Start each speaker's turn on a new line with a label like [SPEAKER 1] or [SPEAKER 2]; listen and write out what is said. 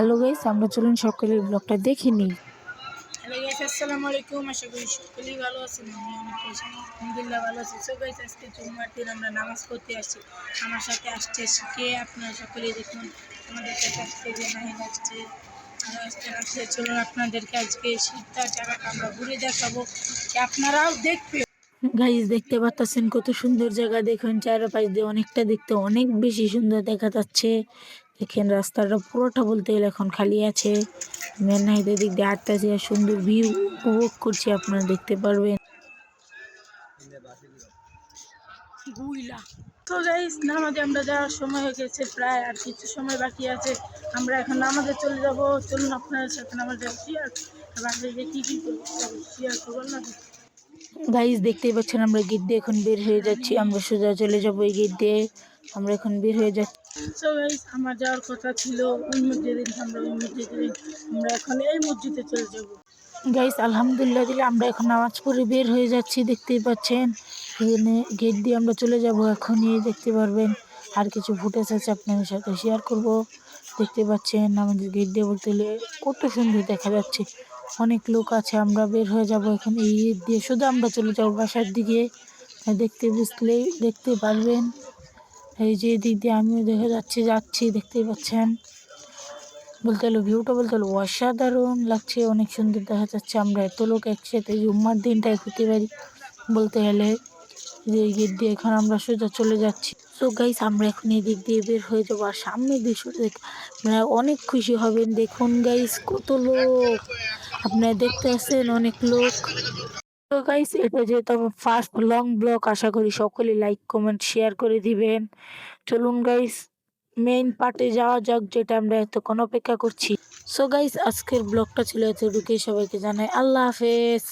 [SPEAKER 1] Hello guys, আমরা চলুন সকালের ব্লগটা দেখে নিই।
[SPEAKER 2] হ্যালো গাইস, আসসালামু আলাইকুম। আশা করি সকলেই ভালো আছেন। আমি অনেক বেশি আলহামদুলিল্লাহ ভালো আছি। সো গাইস, আজকে জুম্মার দিন আমরা নামাজ পড়তে আসছি। আমার সাথে আসছে কে আপনারা সকলেই দেখুন। আমাদের সাথে আসছে যে নাহিদ আসছে, আরও আসছে। চলুন আপনাদেরকে আজকে শীতটার জায়গাটা আমরা ঘুরে দেখাবো, যে আপনারাও দেখবেন।
[SPEAKER 1] গাইস দেখতে পাচ্ছেন কত সুন্দর জায়গা, দেখুন চারপাশ দিয়ে অনেকটা দেখতে অনেক বেশি সুন্দর দেখা যাচ্ছে। দেখেন রাস্তাটা পুরোটা বলতে গেলে এখন খালি আছে। আমি আর নাহিদ দিক দিয়ে হাঁটতেছি আর সুন্দর ভিউ উপভোগ করছি, আপনারা দেখতে পারবেন।
[SPEAKER 2] গুইলা তো গাইস, নামাজে আমরা যাওয়ার সময় হয়ে গেছে, প্রায় আর কিছু সময় বাকি আছে। আমরা এখন নামাজে চলে যাব। চলুন আপনাদের সাথে নামাজে শেয়ার বাসায় কী কী শেয়ার করবো না।
[SPEAKER 1] গাইস দেখতেই পাচ্ছেন আমরা গেট দিয়ে এখন বের হয়ে যাচ্ছি, আমরা সোজা চলে যাবো এই গেট দিয়ে। আমরা এখন বের হয়ে যাচ্ছি।
[SPEAKER 2] সো গাইস, আমার যাওয়ার কথা ছিল ওই মসজিদে, আমরা ওই মসজিদে, আমরা এখন এই মসজিদে চলে যাব।
[SPEAKER 1] গাইস আলহামদুলিল্লাহ দিলে আমরা এখন নামাজ পড়ে বের হয়ে যাচ্ছি, দেখতেই পাচ্ছেন। এখানে গেট দিয়ে আমরা চলে যাব এখনই, দেখতে পারবেন। আর কিছু ফুটেজ আছে আপনাদের সাথে শেয়ার করব। দেখতে পাচ্ছেন আমাদের গেট দিয়ে বলতে গেলে কত সুন্দর দেখা যাচ্ছে, অনেক লোক আছে। আমরা বের হয়ে যাব এখন এই গেট দিয়ে, শুধু আমরা চলে যাব বাসার দিকে। বুঝলেই দেখতে পারবেন। এই যে দিক দিয়ে আমিও যাচ্ছি, দেখতেই পাচ্ছেন। বলতে গেলে ভিউটা বলতে গেলে অসাধারণ লাগছে, অনেক সুন্দর দেখা যাচ্ছে। আমরা এত লোক একসাথে জুম্মার দিনটাই হতে পারি বলতে গেলে। যে এই গেট দিয়ে এখন আমরা সোজা চলে যাচ্ছি। তো গাইস আমরা এখন এই দিক দিয়ে বের হয়ে যাবো, আর সামনের দৃশ্যটা দেখে আপনারা অনেক খুশি হবেন। দেখুন গাইস কত লোক, আপনারা দেখতে আসছেন অনেক লোক। তো গাইস এটা যেহেতু আমার ফার্স্ট লং ব্লগ, আশা করি সকলে লাইক কমেন্ট শেয়ার করে দিবেন। চলুন গাইস মেইন পার্টে যাওয়া যাক, যেটা আমরা এতক্ষণ অপেক্ষা করছি। সো গাইস আজকের ব্লগটা ছিল এতটুকুই, সবাইকে জানাই আল্লাহ হাফেজ।